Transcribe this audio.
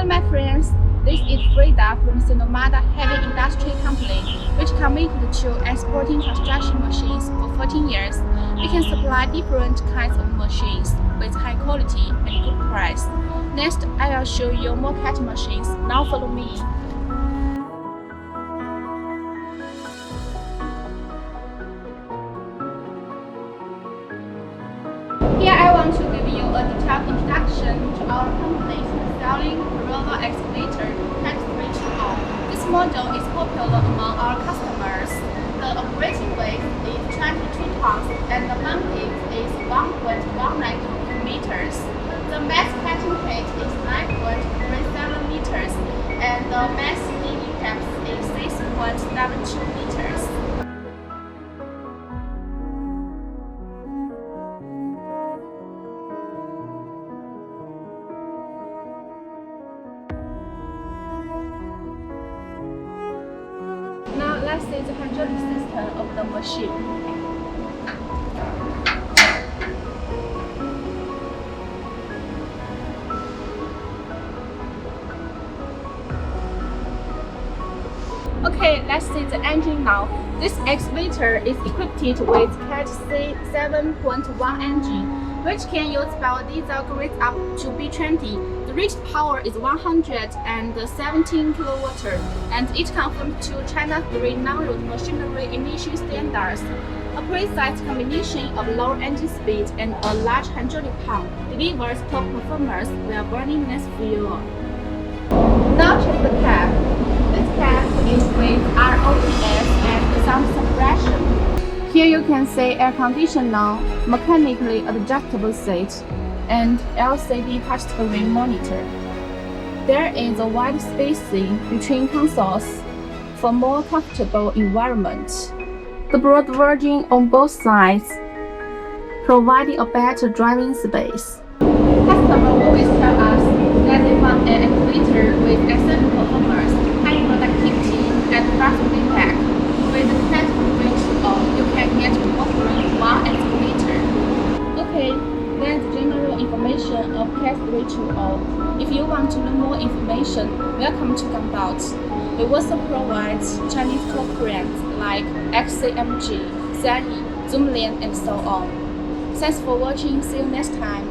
Hello my friends, this is Freda from SINOMADA Heavy Industry Company, which committed to exporting construction machines for 14 years. We can supply different kinds of machines with high quality and good price. Next, I will show you more cat machines. Now follow me. Here I want to give you a detailed introduction to our company's selling roller excavator Cat C7.1. This model is popular among our customers. The operating weight is 22 tons and the mounting is 1.19 meters. The max cutting height is 9.37 meters and the max digging depth is 6.72 meters. Now let's see the hydraulic system of the machine. Okay, let's see the engine now. This excavator is equipped with Cat C7.1 engine, which can use biodiesel grades up to B20. The rated power is 117 kW, and it conforms to China-3 non-road machinery emission standards. A precise combination of low engine speed and a large hydraulic pump delivers top performance while burning less fuel. Now check the cab. This cab is with ROPS and sound suppression. Here you can see air conditioner, mechanically adjustable seat, and LCD touchscreen monitor. There is a wide spacing between consoles for more comfortable environment. The broad version on both sides, providing a better driving space. Customers always tell us that they want an excavator with excellent performance, high productivity, and fast payback. With the Cat C7.1, you can get more from one excavator. Okay, that's general information of Cat C7.1. If you want to know more information, welcome to Gambout. We also provide Chinese top brands like XCMG, Sunny, Zoomlian, and so on. Thanks for watching. See you next time.